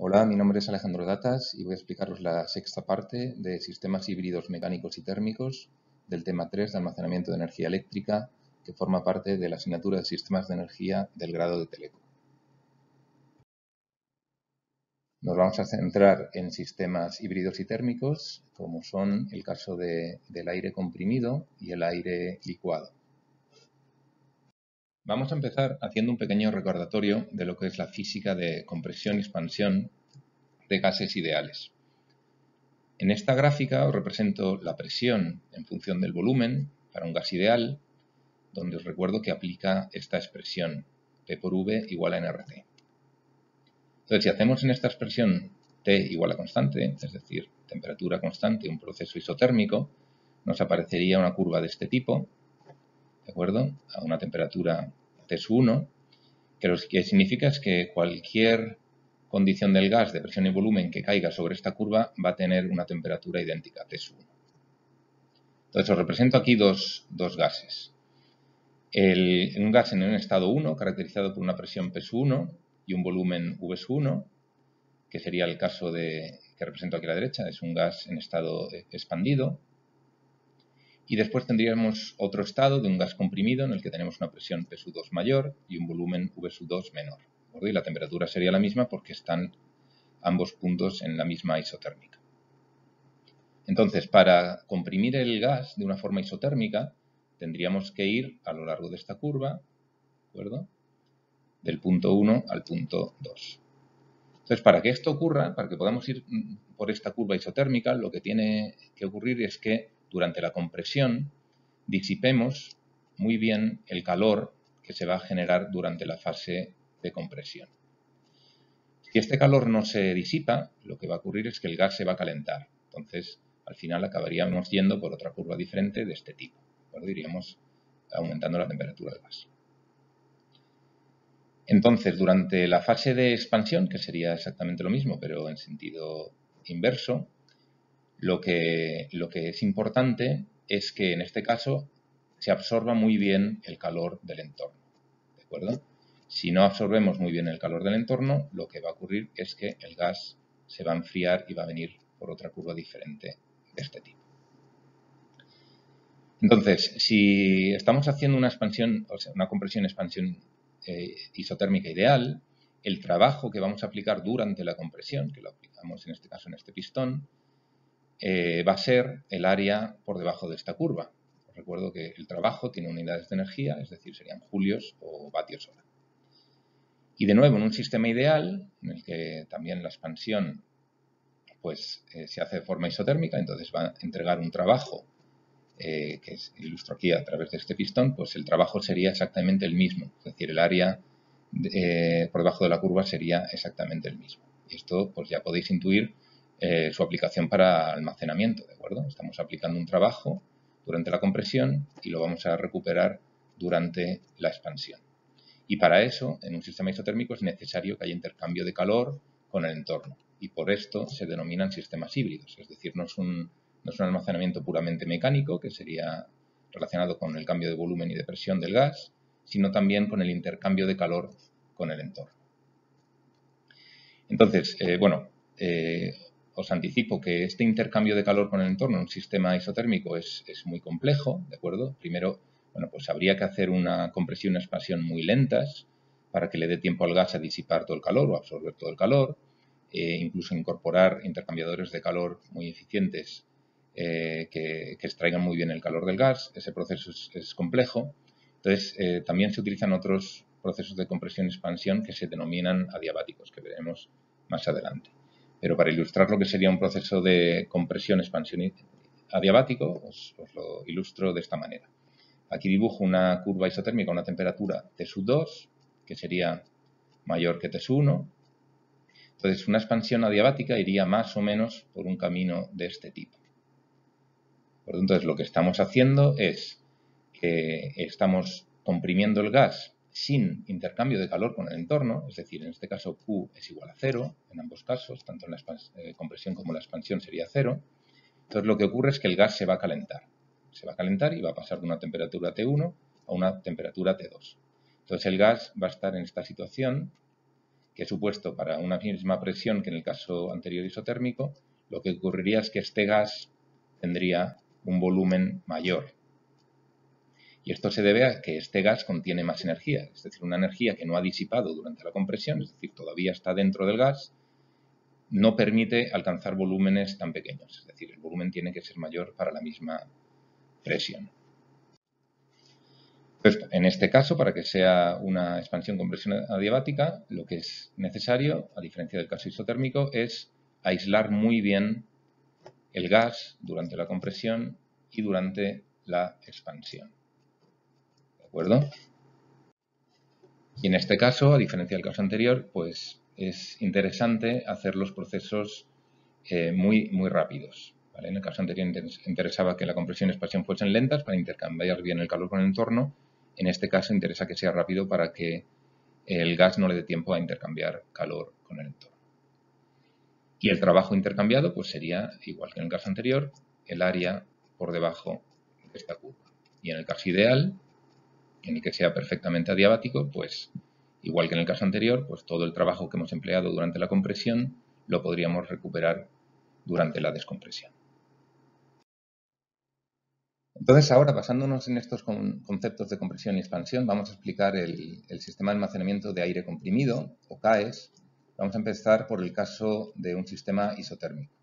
Hola, mi nombre es Alejandro Datas y voy a explicaros la sexta parte de sistemas híbridos mecánicos y térmicos del tema 3 de almacenamiento de energía eléctrica, que forma parte de la asignatura de sistemas de energía del grado de Teleco. Nos vamos a centrar en sistemas híbridos y térmicos, como son el caso del aire comprimido y el aire licuado. Vamos a empezar haciendo un pequeño recordatorio de lo que es la física de compresión y expansión de gases ideales. En esta gráfica os represento la presión en función del volumen para un gas ideal, donde os recuerdo que aplica esta expresión P por V igual a nRT. Entonces, si hacemos en esta expresión T igual a constante, es decir, temperatura constante, un proceso isotérmico, nos aparecería una curva de este tipo, ¿de acuerdo? A una temperatura T1, que lo que significa es que cualquier condición del gas de presión y volumen que caiga sobre esta curva va a tener una temperatura idéntica, T1. Entonces os represento aquí dos gases. Un gas en un estado 1, caracterizado por una presión P1 y un volumen V1, que sería el caso que represento aquí a la derecha, es un gas en estado expandido. Y después tendríamos otro estado de un gas comprimido en el que tenemos una presión P2 mayor y un volumen V2 menor. Y la temperatura sería la misma porque están ambos puntos en la misma isotérmica. Entonces, para comprimir el gas de una forma isotérmica, tendríamos que ir a lo largo de esta curva, ¿de acuerdo? Del punto 1 al punto 2. Entonces, para que esto ocurra, para que podamos ir por esta curva isotérmica, lo que tiene que ocurrir es que durante la compresión disipemos muy bien el calor que se va a generar durante la fase de compresión. Si este calor no se disipa, lo que va a ocurrir es que el gas se va a calentar. Entonces, al final acabaríamos yendo por otra curva diferente de este tipo. Iríamos aumentando la temperatura del gas. Entonces, durante la fase de expansión, que sería exactamente lo mismo, pero en sentido inverso, lo que es importante es que en este caso se absorba muy bien el calor del entorno. ¿De acuerdo? Si no absorbemos muy bien el calor del entorno, lo que va a ocurrir es que el gas se va a enfriar y va a venir por otra curva diferente de este tipo. Entonces, si estamos haciendo una expansión, o sea, una compresión-expansión isotérmica ideal, el trabajo que vamos a aplicar durante la compresión, que lo aplicamos en este caso en este pistón, va a ser el área por debajo de esta curva. Os recuerdo que el trabajo tiene unidades de energía, es decir, serían julios o vatios hora. Y de nuevo, en un sistema ideal, en el que también la expansión pues, se hace de forma isotérmica, entonces va a entregar un trabajo que ilustro aquí a través de este pistón, pues el trabajo sería exactamente el mismo. Es decir, el área por debajo de la curva sería exactamente el mismo. Y esto pues ya podéis intuir su aplicación para almacenamiento, ¿de acuerdo? Estamos aplicando un trabajo durante la compresión y lo vamos a recuperar durante la expansión. Y para eso, en un sistema isotérmico es necesario que haya intercambio de calor con el entorno. Y por esto se denominan sistemas híbridos. Es decir, no es un almacenamiento puramente mecánico, que sería relacionado con el cambio de volumen y de presión del gas, sino también con el intercambio de calor con el entorno. Entonces, os anticipo que este intercambio de calor con el entorno en un sistema isotérmico es muy complejo, ¿de acuerdo? Primero, pues habría que hacer una compresión y una expansión muy lentas para que le dé tiempo al gas a disipar todo el calor o absorber todo el calor, incluso incorporar intercambiadores de calor muy eficientes que extraigan muy bien el calor del gas. Ese proceso es complejo. Entonces, también se utilizan otros procesos de compresión y expansión que se denominan adiabáticos, que veremos más adelante. Pero para ilustrar lo que sería un proceso de compresión, expansión adiabático, os lo ilustro de esta manera. Aquí dibujo una curva isotérmica a una temperatura T2, que sería mayor que T1. Entonces, una expansión adiabática iría más o menos por un camino de este tipo. Entonces, lo que estamos haciendo es que estamos comprimiendo el gas sin intercambio de calor con el entorno, es decir, en este caso Q es igual a 0, en ambos casos, tanto en la compresión como la expansión sería 0. Entonces, lo que ocurre es que el gas se va a calentar. Se va a calentar y va a pasar de una temperatura T1 a una temperatura T2. Entonces, el gas va a estar en esta situación, que he supuesto para una misma presión que en el caso anterior isotérmico, lo que ocurriría es que este gas tendría un volumen mayor. Y esto se debe a que este gas contiene más energía, es decir, una energía que no ha disipado durante la compresión, es decir, todavía está dentro del gas, no permite alcanzar volúmenes tan pequeños, es decir, el volumen tiene que ser mayor para la misma presión. Entonces, en este caso, para que sea una expansión con presión adiabática, lo que es necesario, a diferencia del caso isotérmico, es aislar muy bien el gas durante la compresión y durante la expansión. ¿De acuerdo? Y en este caso, a diferencia del caso anterior, pues es interesante hacer los procesos muy rápidos. ¿Vale? En el caso anterior interesaba que la compresión y expansión fuesen lentas para intercambiar bien el calor con el entorno. En este caso interesa que sea rápido para que el gas no le dé tiempo a intercambiar calor con el entorno. Y el trabajo intercambiado pues sería, igual que en el caso anterior, el área por debajo de esta curva. Y en el caso ideal, en el que sea perfectamente adiabático, pues igual que en el caso anterior, pues todo el trabajo que hemos empleado durante la compresión lo podríamos recuperar durante la descompresión. Entonces, ahora, basándonos en estos conceptos de compresión y expansión, vamos a explicar el sistema de almacenamiento de aire comprimido, o CAES. Vamos a empezar por el caso de un sistema isotérmico.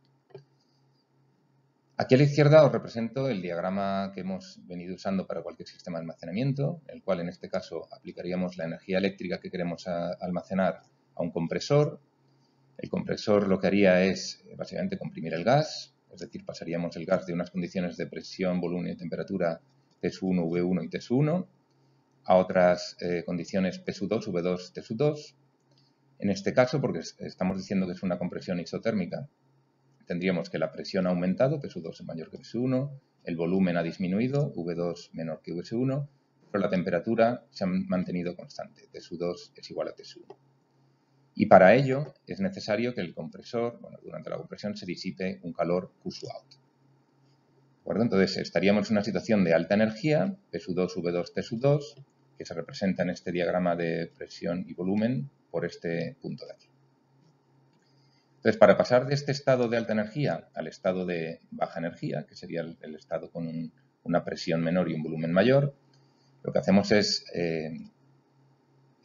Aquí a la izquierda os represento el diagrama que hemos venido usando para cualquier sistema de almacenamiento, el cual en este caso aplicaríamos la energía eléctrica que queremos almacenar a un compresor. El compresor lo que haría es básicamente comprimir el gas, es decir, pasaríamos el gas de unas condiciones de presión, volumen y temperatura T1, V1 y T1 a otras condiciones P2, V2, T2. En este caso, porque estamos diciendo que es una compresión isotérmica, tendríamos que la presión ha aumentado, P2 es mayor que P1, el volumen ha disminuido, V2 menor que V1, pero la temperatura se ha mantenido constante, T2 es igual a T1. Y para ello es necesario que el compresor, durante la compresión se disipe un calor Q-out. ¿De acuerdo? Entonces estaríamos en una situación de alta energía, P2, V2, T2, que se representa en este diagrama de presión y volumen por este punto de aquí. Entonces, para pasar de este estado de alta energía al estado de baja energía, que sería el estado con una presión menor y un volumen mayor, lo que hacemos es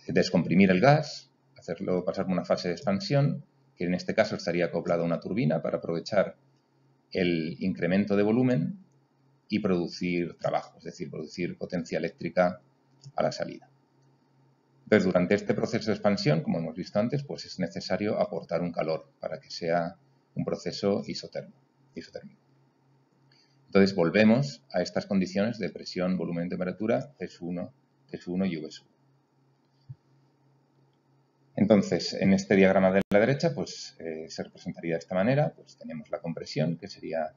descomprimir el gas, hacerlo pasar por una fase de expansión, que en este caso estaría acoplado a una turbina para aprovechar el incremento de volumen y producir trabajo, es decir, producir potencia eléctrica a la salida. Entonces, durante este proceso de expansión, como hemos visto antes, pues es necesario aportar un calor para que sea un proceso isotérmico. Entonces, volvemos a estas condiciones de presión, volumen y temperatura T1 y V1. Entonces, en este diagrama de la derecha, pues se representaría de esta manera. Pues tenemos la compresión, que sería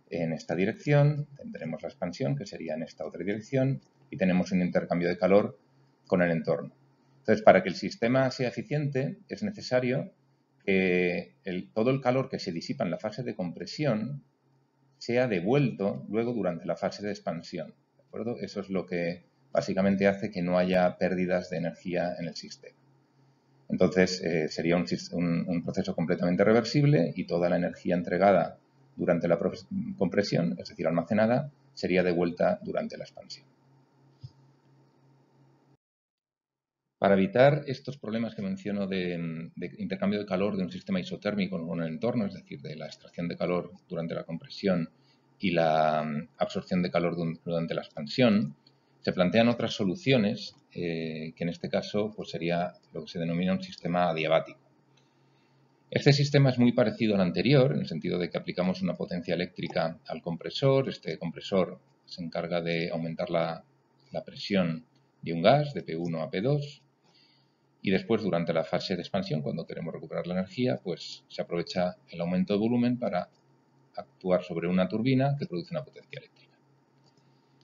en esta dirección, tendremos la expansión, que sería en esta otra dirección, y tenemos un intercambio de calor con el entorno. Entonces, para que el sistema sea eficiente, es necesario que todo el calor que se disipa en la fase de compresión sea devuelto luego durante la fase de expansión. ¿De acuerdo? Eso es lo que básicamente hace que no haya pérdidas de energía en el sistema. Entonces, sería un proceso completamente reversible y toda la energía entregada durante la compresión, es decir, almacenada, sería devuelta durante la expansión. Para evitar estos problemas que menciono de intercambio de calor de un sistema isotérmico con el entorno, es decir, de la extracción de calor durante la compresión y la absorción de calor durante la expansión, se plantean otras soluciones que en este caso pues sería lo que se denomina un sistema adiabático. Este sistema es muy parecido al anterior, en el sentido de que aplicamos una potencia eléctrica al compresor. Este compresor se encarga de aumentar la presión de un gas de P1 a P2 y después, durante la fase de expansión, cuando queremos recuperar la energía, pues se aprovecha el aumento de volumen para actuar sobre una turbina que produce una potencia eléctrica.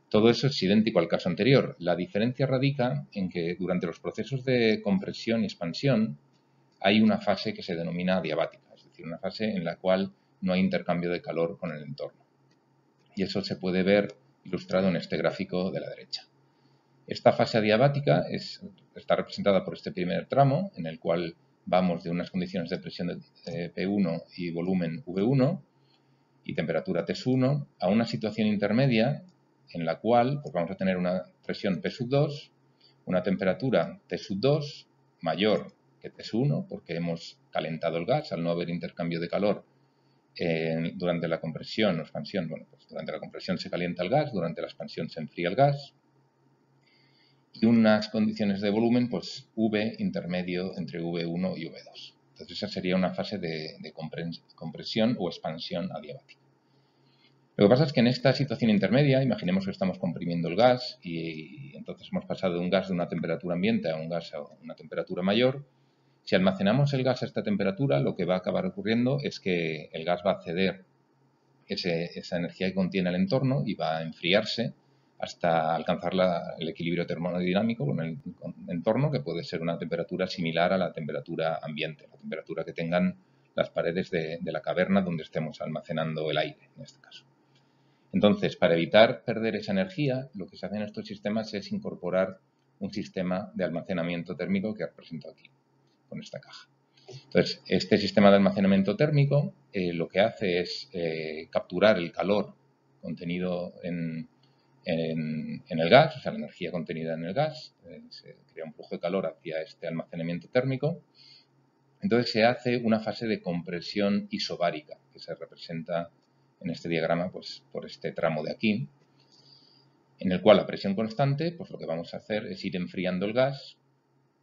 Todo eso es idéntico al caso anterior. La diferencia radica en que durante los procesos de compresión y expansión hay una fase que se denomina adiabática, es decir, una fase en la cual no hay intercambio de calor con el entorno. Y eso se puede ver ilustrado en este gráfico de la derecha. Esta fase adiabática está representada por este primer tramo, en el cual vamos de unas condiciones de presión de P1 y volumen V1 y temperatura T1 a una situación intermedia en la cual pues vamos a tener una presión P2, una temperatura T2 mayor que T1 porque hemos calentado el gas al no haber intercambio de calor durante la compresión o expansión. Bueno, pues durante la compresión se calienta el gas, durante la expansión se enfría el gas. Y unas condiciones de volumen, pues V intermedio entre V1 y V2. Entonces esa sería una fase de compresión o expansión adiabática. Lo que pasa es que en esta situación intermedia, imaginemos que estamos comprimiendo el gas y entonces hemos pasado de un gas de una temperatura ambiente a un gas a una temperatura mayor. Si almacenamos el gas a esta temperatura, lo que va a acabar ocurriendo es que el gas va a ceder esa energía que contiene el entorno y va a enfriarse hasta alcanzar el equilibrio termodinámico con el entorno, que puede ser una temperatura similar a la temperatura ambiente, la temperatura que tengan las paredes de la caverna donde estemos almacenando el aire, en este caso. Entonces, para evitar perder esa energía, lo que se hace en estos sistemas es incorporar un sistema de almacenamiento térmico que represento aquí, con esta caja. Entonces, este sistema de almacenamiento térmico lo que hace es capturar el calor contenido en el gas, o sea, la energía contenida en el gas, se crea un flujo de calor hacia este almacenamiento térmico. Entonces se hace una fase de compresión isobárica, que se representa en este diagrama pues, por este tramo de aquí, en el cual a presión constante, pues lo que vamos a hacer es ir enfriando el gas,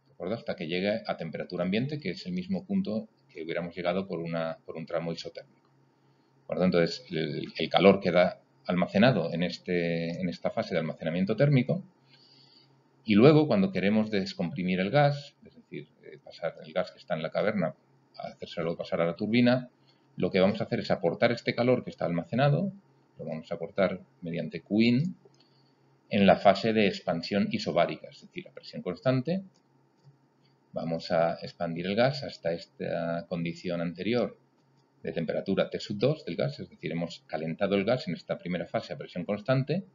¿de acuerdo?, hasta que llegue a temperatura ambiente, que es el mismo punto que hubiéramos llegado por un tramo isotérmico. ¿De acuerdo? Entonces, el calor queda almacenado en esta fase de almacenamiento térmico y luego, cuando queremos descomprimir el gas, es decir, pasar el gas que está en la caverna a hacérselo pasar a la turbina, lo que vamos a hacer es aportar este calor que está almacenado, lo vamos a aportar mediante Qin en la fase de expansión isobárica, es decir, a presión constante. Vamos a expandir el gas hasta esta condición anterior de temperatura T2 del gas, es decir, hemos calentado el gas en esta primera fase a presión constante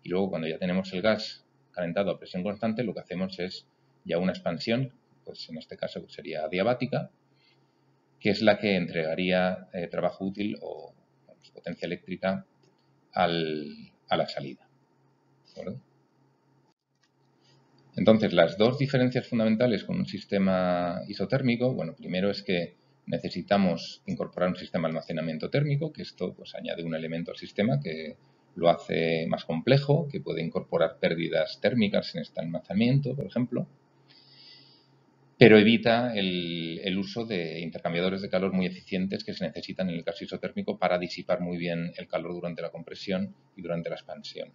y luego cuando ya tenemos el gas calentado a presión constante, lo que hacemos es ya una expansión, pues en este caso sería adiabática, que es la que entregaría trabajo útil o potencia eléctrica a la salida. ¿De acuerdo? Entonces, las dos diferencias fundamentales con un sistema isotérmico, bueno, primero es que necesitamos incorporar un sistema de almacenamiento térmico, que esto pues añade un elemento al sistema que lo hace más complejo, que puede incorporar pérdidas térmicas en este almacenamiento, por ejemplo, pero evita el uso de intercambiadores de calor muy eficientes que se necesitan en el caso isotérmico para disipar muy bien el calor durante la compresión y durante la expansión.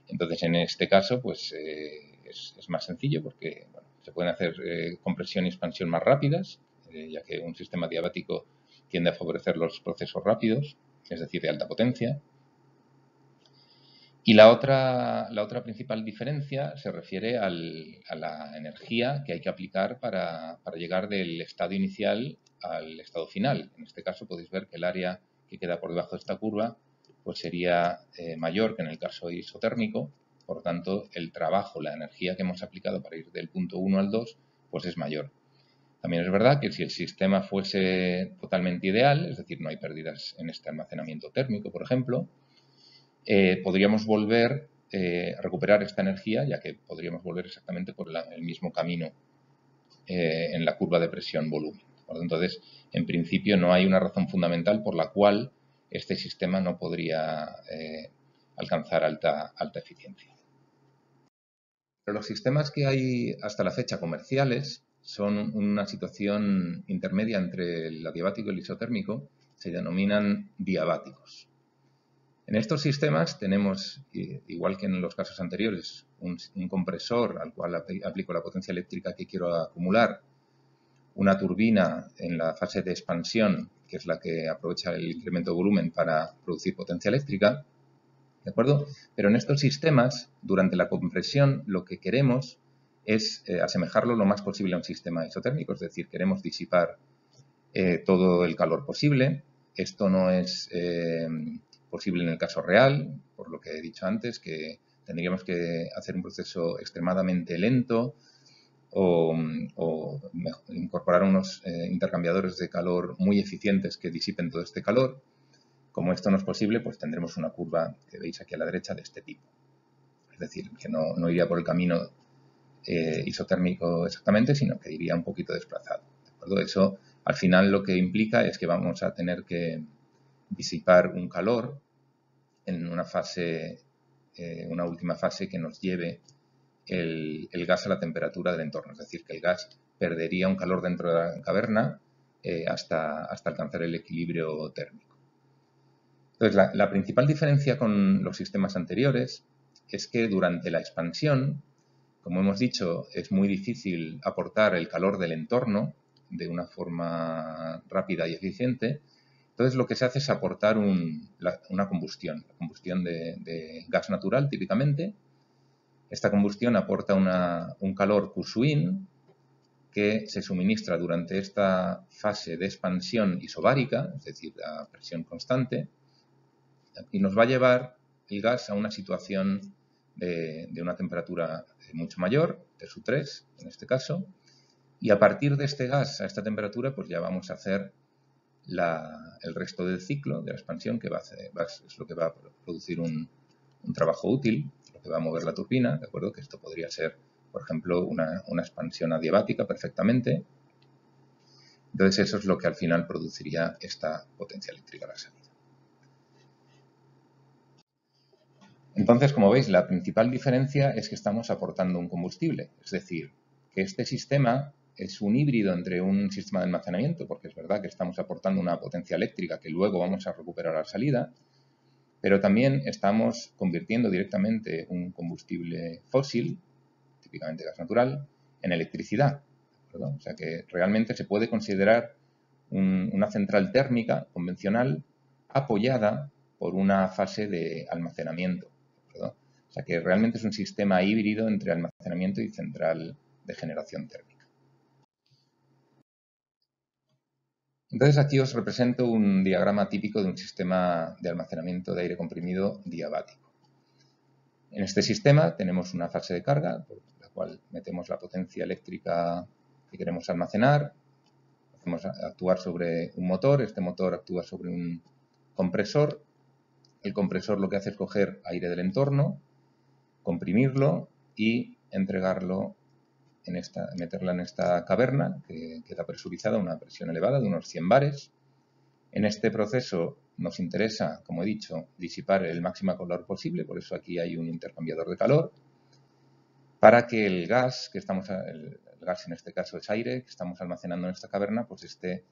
Entonces, en este caso, pues es más sencillo porque bueno, se pueden hacer compresión y expansión más rápidas, ya que un sistema adiabático tiende a favorecer los procesos rápidos, es decir, de alta potencia. Y la otra principal diferencia se refiere a la energía que hay que aplicar para llegar del estado inicial al estado final. En este caso podéis ver que el área que queda por debajo de esta curva pues sería mayor que en el caso isotérmico. Por lo tanto, el trabajo, la energía que hemos aplicado para ir del punto 1 al 2, pues es mayor. También es verdad que si el sistema fuese totalmente ideal, es decir, no hay pérdidas en este almacenamiento térmico, por ejemplo, podríamos volver a recuperar esta energía, ya que podríamos volver exactamente por el mismo camino en la curva de presión-volumen. Entonces, en principio, no hay una razón fundamental por la cual este sistema no podría alcanzar alta eficiencia. Pero los sistemas que hay hasta la fecha comerciales son una situación intermedia entre el adiabático y el isotérmico, se denominan diabáticos. En estos sistemas tenemos, igual que en los casos anteriores, un compresor al cual aplico la potencia eléctrica que quiero acumular, una turbina en la fase de expansión, que es la que aprovecha el incremento de volumen para producir potencia eléctrica, ¿de acuerdo? Pero en estos sistemas, durante la compresión, lo que queremos es asemejarlo lo más posible a un sistema isotérmico, es decir, queremos disipar todo el calor posible. Esto no es posible en el caso real, por lo que he dicho antes, que tendríamos que hacer un proceso extremadamente lento o incorporar unos intercambiadores de calor muy eficientes que disipen todo este calor. Como esto no es posible, pues tendremos una curva que veis aquí a la derecha de este tipo. Es decir, que no iría por el camino isotérmico exactamente, sino que iría un poquito desplazado. ¿De acuerdo? Eso al final lo que implica es que vamos a tener que disipar un calor en una fase, una última fase que nos lleve el gas a la temperatura del entorno. Es decir, que el gas perdería un calor dentro de la caverna hasta alcanzar el equilibrio térmico. Entonces, la principal diferencia con los sistemas anteriores es que durante la expansión, como hemos dicho, es muy difícil aportar el calor del entorno de una forma rápida y eficiente. Entonces, lo que se hace es aportar una combustión, la combustión de gas natural, típicamente. Esta combustión aporta un calor Q-swing que se suministra durante esta fase de expansión isobárica, es decir, a presión constante, y nos va a llevar el gas a una situación de una temperatura mucho mayor, T-3 en este caso, y a partir de este gas a esta temperatura pues ya vamos a hacer el resto del ciclo de la expansión, que es lo que va a producir un trabajo útil, lo que va a mover la turbina, ¿de acuerdo? Que esto podría ser, por ejemplo, una expansión adiabática perfectamente. Entonces eso es lo que al final produciría esta potencia eléctrica a la salida. Entonces, como veis, la principal diferencia es que estamos aportando un combustible, es decir, que este sistema es un híbrido entre un sistema de almacenamiento, porque es verdad que estamos aportando una potencia eléctrica que luego vamos a recuperar a la salida, pero también estamos convirtiendo directamente un combustible fósil, típicamente gas natural, en electricidad, ¿verdad? O sea que realmente se puede considerar una central térmica convencional apoyada por una fase de almacenamiento, ¿verdad? O sea que realmente es un sistema híbrido entre almacenamiento y central de generación térmica. Entonces aquí os represento un diagrama típico de un sistema de almacenamiento de aire comprimido diabático. En este sistema tenemos una fase de carga, por la cual metemos la potencia eléctrica que queremos almacenar, hacemos actuar sobre un motor, este motor actúa sobre un compresor, el compresor lo que hace es coger aire del entorno, comprimirlo y entregarlo meterla en esta caverna que queda presurizada a una presión elevada de unos 100 bares. En este proceso nos interesa, como he dicho, disipar el máximo calor posible, por eso aquí hay un intercambiador de calor, para que el gas el gas en este caso es aire, que estamos almacenando en esta caverna, pues esté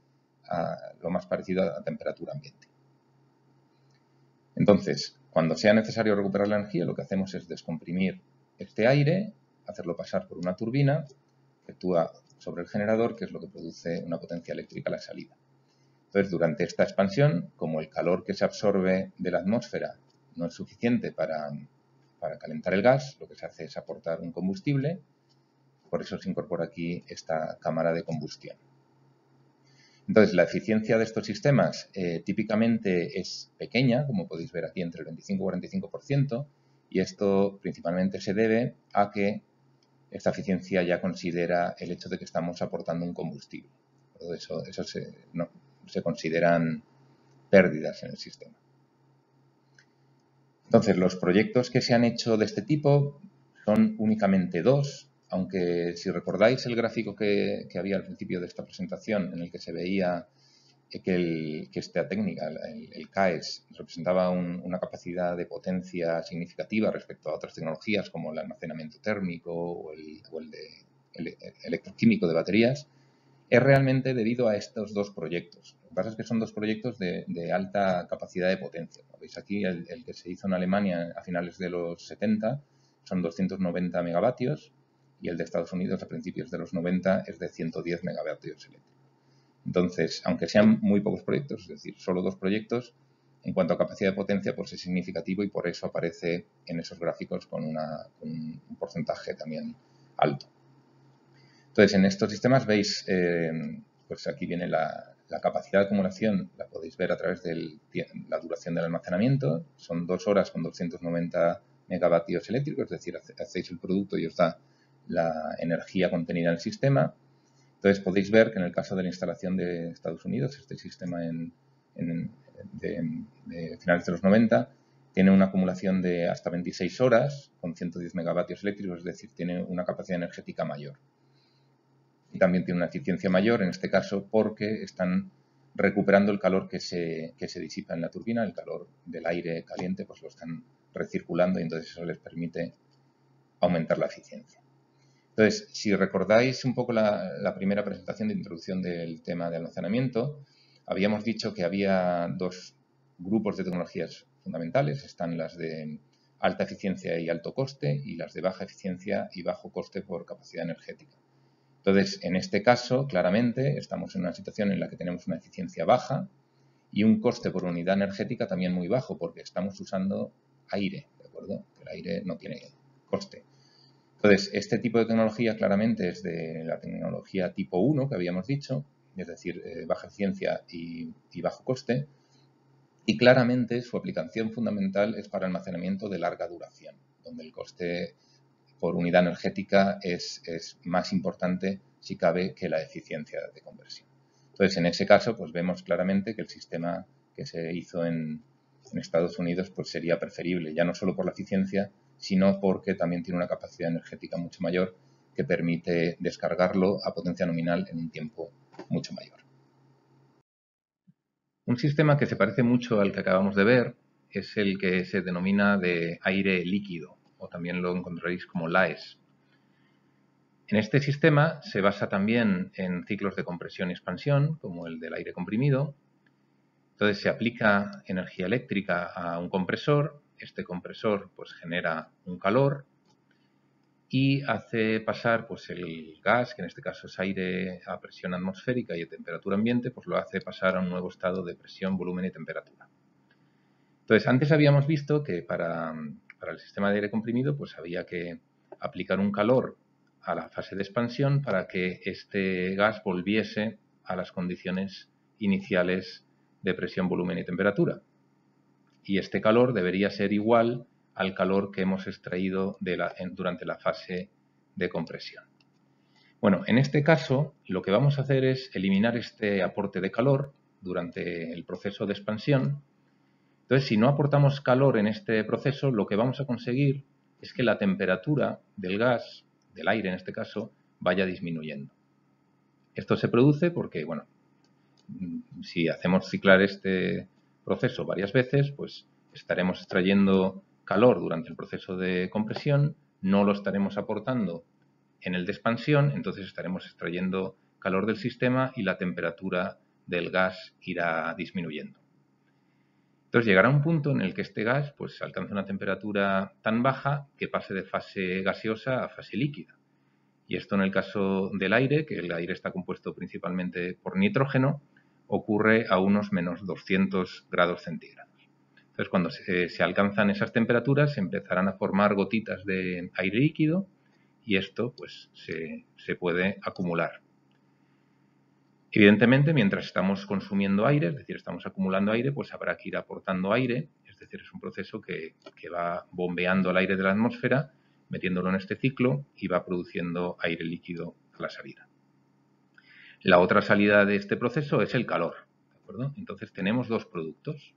lo más parecido a temperatura ambiente. Entonces, cuando sea necesario recuperar la energía, lo que hacemos es descomprimir este aire, hacerlo pasar por una turbina que actúa sobre el generador, que es lo que produce una potencia eléctrica a la salida. Entonces, durante esta expansión, como el calor que se absorbe de la atmósfera no es suficiente para calentar el gas, lo que se hace es aportar un combustible, por eso se incorpora aquí esta cámara de combustión. Entonces, la eficiencia de estos sistemas típicamente es pequeña, como podéis ver aquí, entre el 25 y 45%, y esto principalmente se debe a que esta eficiencia ya considera el hecho de que estamos aportando un combustible. Eso se consideran pérdidas en el sistema. Entonces, los proyectos que se han hecho de este tipo son únicamente dos, aunque si recordáis el gráfico que había al principio de esta presentación en el que se veía que esta técnica, el CAES, representaba una capacidad de potencia significativa respecto a otras tecnologías como el almacenamiento térmico o el electroquímico de baterías, es realmente debido a estos dos proyectos. Lo que pasa es que son dos proyectos de alta capacidad de potencia. Como veis aquí, el que se hizo en Alemania a finales de los 70 son 290 megavatios y el de Estados Unidos a principios de los 90 es de 110 megavatios eléctricos. Entonces, aunque sean muy pocos proyectos, es decir, solo dos proyectos, en cuanto a capacidad de potencia, pues es significativo y por eso aparece en esos gráficos con un porcentaje también alto. Entonces, en estos sistemas veis, pues aquí viene la capacidad de acumulación, la podéis ver a través de la duración del almacenamiento. Son 2 horas con 290 megavatios eléctricos, es decir, hacéis el producto y os da la energía contenida en el sistema. Entonces podéis ver que en el caso de la instalación de Estados Unidos, este sistema de finales de los 90, tiene una acumulación de hasta 26 horas con 110 megavatios eléctricos, es decir, tiene una capacidad energética mayor. Y también tiene una eficiencia mayor, en este caso, porque están recuperando el calor que se disipa en la turbina, el calor del aire caliente, pues lo están recirculando y entonces eso les permite aumentar la eficiencia. Entonces, si recordáis un poco la primera presentación de introducción del tema de almacenamiento, habíamos dicho que había dos grupos de tecnologías fundamentales. Están las de alta eficiencia y alto coste y las de baja eficiencia y bajo coste por capacidad energética. Entonces, en este caso, claramente, estamos en una situación en la que tenemos una eficiencia baja y un coste por unidad energética también muy bajo, porque estamos usando aire, ¿de acuerdo? El aire no tiene coste. Entonces, este tipo de tecnología claramente es de la tecnología tipo 1 que habíamos dicho, es decir, baja eficiencia y bajo coste, y claramente su aplicación fundamental es para almacenamiento de larga duración, donde el coste por unidad energética es más importante, si cabe, que la eficiencia de conversión. Entonces, en ese caso, pues vemos claramente que el sistema que se hizo en Estados Unidos pues sería preferible, ya no solo por la eficiencia, sino porque también tiene una capacidad energética mucho mayor que permite descargarlo a potencia nominal en un tiempo mucho mayor. Un sistema que se parece mucho al que acabamos de ver es el que se denomina de aire líquido, o también lo encontraréis como LAES. En este sistema se basa también en ciclos de compresión y expansión, como el del aire comprimido. Entonces se aplica energía eléctrica a un compresor, este compresor pues genera un calor y hace pasar pues el gas, que en este caso es aire a presión atmosférica y a temperatura ambiente, pues lo hace pasar a un nuevo estado de presión, volumen y temperatura. Entonces, antes habíamos visto que para el sistema de aire comprimido pues había que aplicar un calor a la fase de expansión para que este gas volviese a las condiciones iniciales de presión, volumen y temperatura. Y este calor debería ser igual al calor que hemos extraído durante la fase de compresión. Bueno, en este caso lo que vamos a hacer es eliminar este aporte de calor durante el proceso de expansión. Entonces, si no aportamos calor en este proceso, lo que vamos a conseguir es que la temperatura del gas, del aire en este caso, vaya disminuyendo. Esto se produce porque, bueno, si hacemos ciclar este proceso varias veces, pues estaremos extrayendo calor durante el proceso de compresión, no lo estaremos aportando en el de expansión, entonces estaremos extrayendo calor del sistema y la temperatura del gas irá disminuyendo. Entonces llegará un punto en el que este gas pues alcance una temperatura tan baja que pase de fase gaseosa a fase líquida. Y esto en el caso del aire, que el aire está compuesto principalmente por nitrógeno, ocurre a unos menos 200 grados centígrados. Entonces, cuando se alcanzan esas temperaturas, se empezarán a formar gotitas de aire líquido y esto pues, se puede acumular. Evidentemente, mientras estamos consumiendo aire, es decir, estamos acumulando aire, pues habrá que ir aportando aire, es decir, es un proceso que va bombeando el aire de la atmósfera, metiéndolo en este ciclo y va produciendo aire líquido a la salida. La otra salida de este proceso es el calor, ¿de acuerdo? Entonces tenemos dos productos.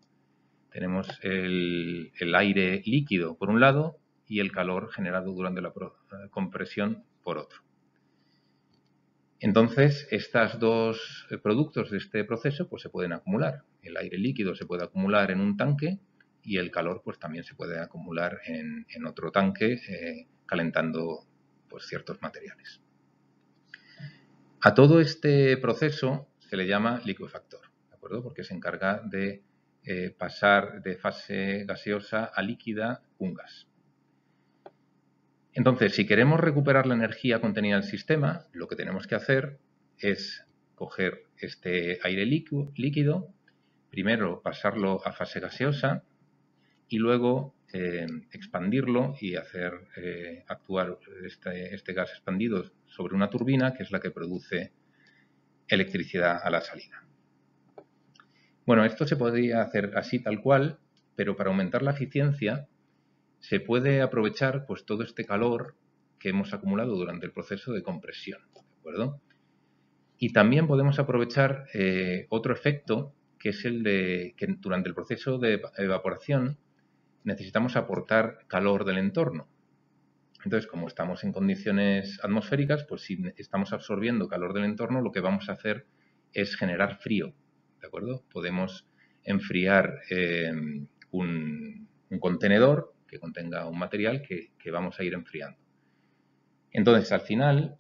Tenemos el aire líquido por un lado y el calor generado durante la compresión por otro. Entonces, estos dos productos de este proceso pues, se pueden acumular. El aire líquido se puede acumular en un tanque y el calor pues, también se puede acumular en otro tanque calentando pues, ciertos materiales. A todo este proceso se le llama licuefactor, ¿de acuerdo? Porque se encarga de pasar de fase gaseosa a líquida un gas. Entonces, si queremos recuperar la energía contenida en el sistema, lo que tenemos que hacer es coger este aire líquido, primero pasarlo a fase gaseosa y luego expandirlo y hacer actuar este gas expandido sobre una turbina que es la que produce electricidad a la salida. Bueno, esto se podría hacer así tal cual, pero para aumentar la eficiencia se puede aprovechar pues todo este calor que hemos acumulado durante el proceso de compresión, ¿de acuerdo? Y también podemos aprovechar otro efecto, que es el de que durante el proceso de evaporación necesitamos aportar calor del entorno. Entonces, como estamos en condiciones atmosféricas, pues si estamos absorbiendo calor del entorno, lo que vamos a hacer es generar frío, ¿de acuerdo? Podemos enfriar un contenedor que contenga un material que vamos a ir enfriando. Entonces, al final,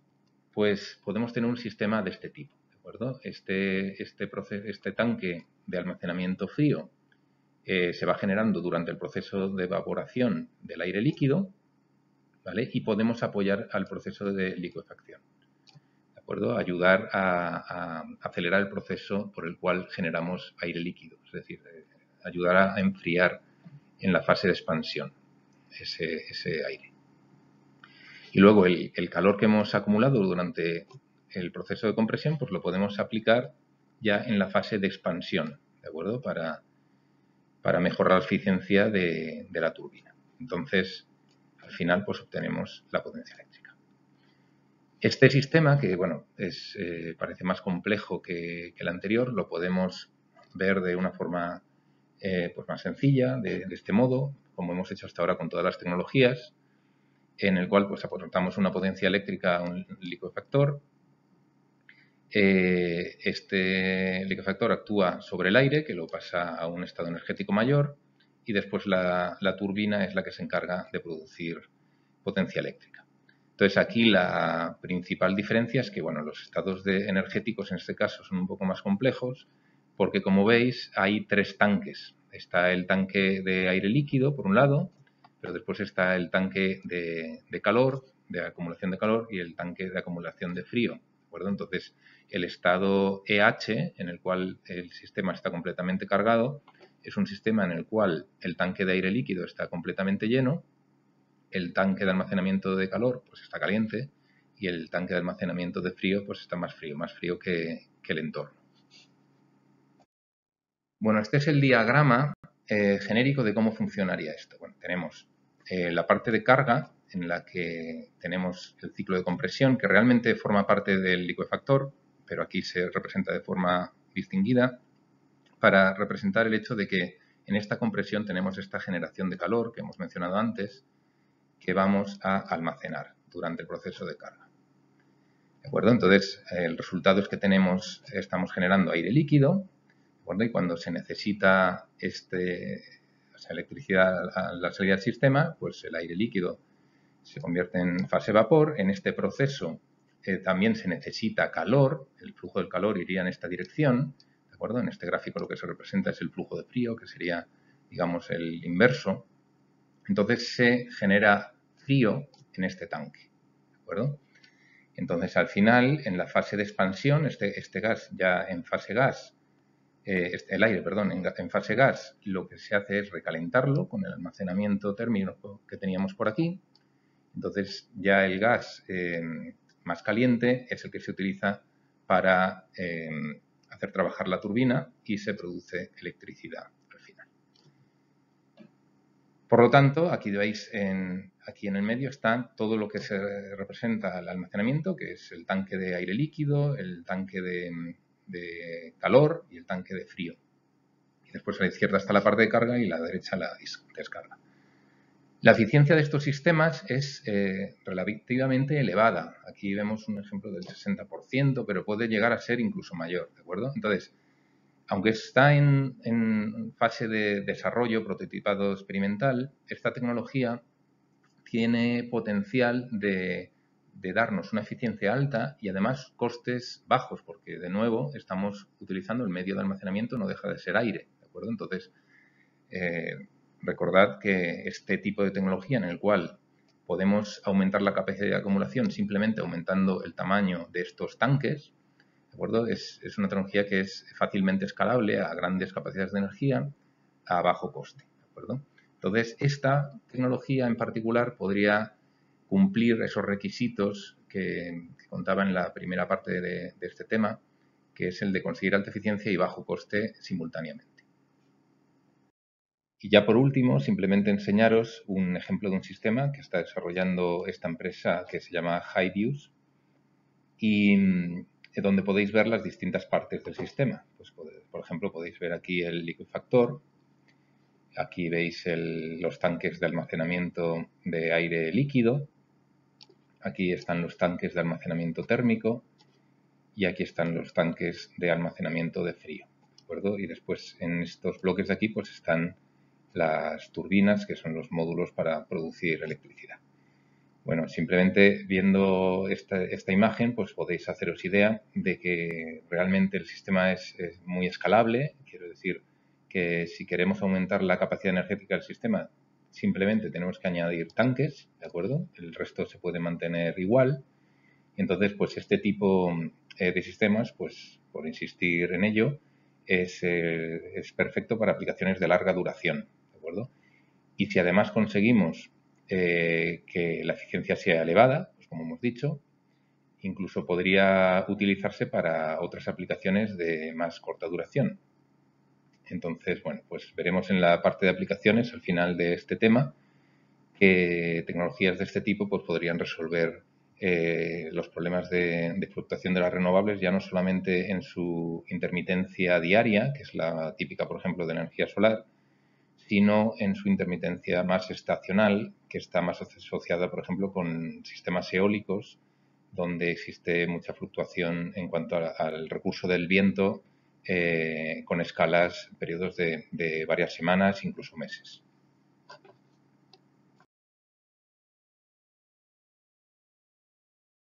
pues podemos tener un sistema de este tipo, ¿de acuerdo? Este tanque de almacenamiento frío se va generando durante el proceso de evaporación del aire líquido, ¿vale? Y podemos apoyar al proceso de licuefacción, ¿de acuerdo? Ayudar a acelerar el proceso por el cual generamos aire líquido, es decir, ayudar a enfriar en la fase de expansión ese aire. Y luego el calor que hemos acumulado durante el proceso de compresión, pues lo podemos aplicar ya en la fase de expansión, ¿de acuerdo? Para mejorar la eficiencia de la turbina. Entonces, al final, pues obtenemos la potencia eléctrica. Este sistema, que bueno, parece más complejo que el anterior, lo podemos ver de una forma pues más sencilla, de este modo, como hemos hecho hasta ahora con todas las tecnologías, en el cual pues aportamos una potencia eléctrica a un licuefactor. Este licuefactor actúa sobre el aire, que lo pasa a un estado energético mayor, y después la turbina es la que se encarga de producir potencia eléctrica. Entonces, aquí la principal diferencia es que, bueno, los estados energéticos en este caso son un poco más complejos, porque como veis hay tres tanques. Está el tanque de aire líquido, por un lado, pero después está el tanque de calor, de acumulación de calor, y el tanque de acumulación de frío, ¿de acuerdo? Entonces, el estado EH, en el cual el sistema está completamente cargado, es un sistema en el cual el tanque de aire líquido está completamente lleno, el tanque de almacenamiento de calor pues está caliente y el tanque de almacenamiento de frío pues está más frío que el entorno. Bueno, este es el diagrama genérico de cómo funcionaría esto. Bueno, tenemos la parte de carga, en la que tenemos el ciclo de compresión, que realmente forma parte del licuefactor, pero aquí se representa de forma distinguida, para representar el hecho de que en esta compresión tenemos esta generación de calor que hemos mencionado antes, que vamos a almacenar durante el proceso de carga. ¿De acuerdo? Entonces, el resultado es que estamos generando aire líquido, ¿de acuerdo? Y cuando se necesita electricidad a la salida del sistema, pues el aire líquido se convierte en fase vapor. En este proceso también se necesita calor, el flujo del calor iría en esta dirección, ¿de acuerdo? En este gráfico lo que se representa es el flujo de frío, que sería, digamos, el inverso. Entonces se genera frío en este tanque, ¿de acuerdo? Entonces, al final, en la fase de expansión, este gas ya en fase gas, el aire, perdón, en fase gas, lo que se hace es recalentarlo con el almacenamiento térmico que teníamos por aquí. Entonces, ya el gas más caliente es el que se utiliza para hacer trabajar la turbina y se produce electricidad al final. Por lo tanto, aquí veis, aquí en el medio está todo lo que se representa al almacenamiento, que es el tanque de aire líquido, el tanque de calor y el tanque de frío. Y después a la izquierda está la parte de carga y a la derecha la descarga. La eficiencia de estos sistemas es relativamente elevada. Aquí vemos un ejemplo del 60%, pero puede llegar a ser incluso mayor, ¿de acuerdo? Entonces, aunque está en fase de desarrollo, prototipado experimental, esta tecnología tiene potencial de darnos una eficiencia alta y además costes bajos, porque de nuevo estamos utilizando el medio de almacenamiento, no deja de ser aire, ¿de acuerdo? Entonces, recordad que este tipo de tecnología en el cual podemos aumentar la capacidad de acumulación simplemente aumentando el tamaño de estos tanques, ¿de acuerdo? Es una tecnología que es fácilmente escalable a grandes capacidades de energía a bajo coste, ¿de acuerdo? Entonces, esta tecnología en particular podría cumplir esos requisitos que contaba en la primera parte de este tema, que es el de conseguir alta eficiencia y bajo coste simultáneamente. Y ya por último, simplemente enseñaros un ejemplo de un sistema que está desarrollando esta empresa que se llama HiViews y donde podéis ver las distintas partes del sistema. Pues, por ejemplo, podéis ver aquí el liquefactor, aquí veis los tanques de almacenamiento de aire líquido, aquí están los tanques de almacenamiento térmico y aquí están los tanques de almacenamiento de frío, ¿de acuerdo? Y después en estos bloques de aquí pues están las turbinas, que son los módulos para producir electricidad. Bueno, simplemente viendo esta imagen, pues podéis haceros idea de que realmente el sistema es muy escalable. Quiero decir que si queremos aumentar la capacidad energética del sistema, simplemente tenemos que añadir tanques, ¿de acuerdo? El resto se puede mantener igual. Entonces, pues este tipo de sistemas, pues por insistir en ello, es perfecto para aplicaciones de larga duración, ¿de acuerdo? Y si además conseguimos que la eficiencia sea elevada, pues como hemos dicho, incluso podría utilizarse para otras aplicaciones de más corta duración. Entonces, bueno, pues veremos en la parte de aplicaciones, al final de este tema, que tecnologías de este tipo pues podrían resolver los problemas de fluctuación de las renovables, ya no solamente en su intermitencia diaria, que es la típica, por ejemplo, de energía solar, sino en su intermitencia más estacional, que está más asociada, por ejemplo, con sistemas eólicos, donde existe mucha fluctuación en cuanto al recurso del viento, con escalas, periodos de varias semanas, incluso meses.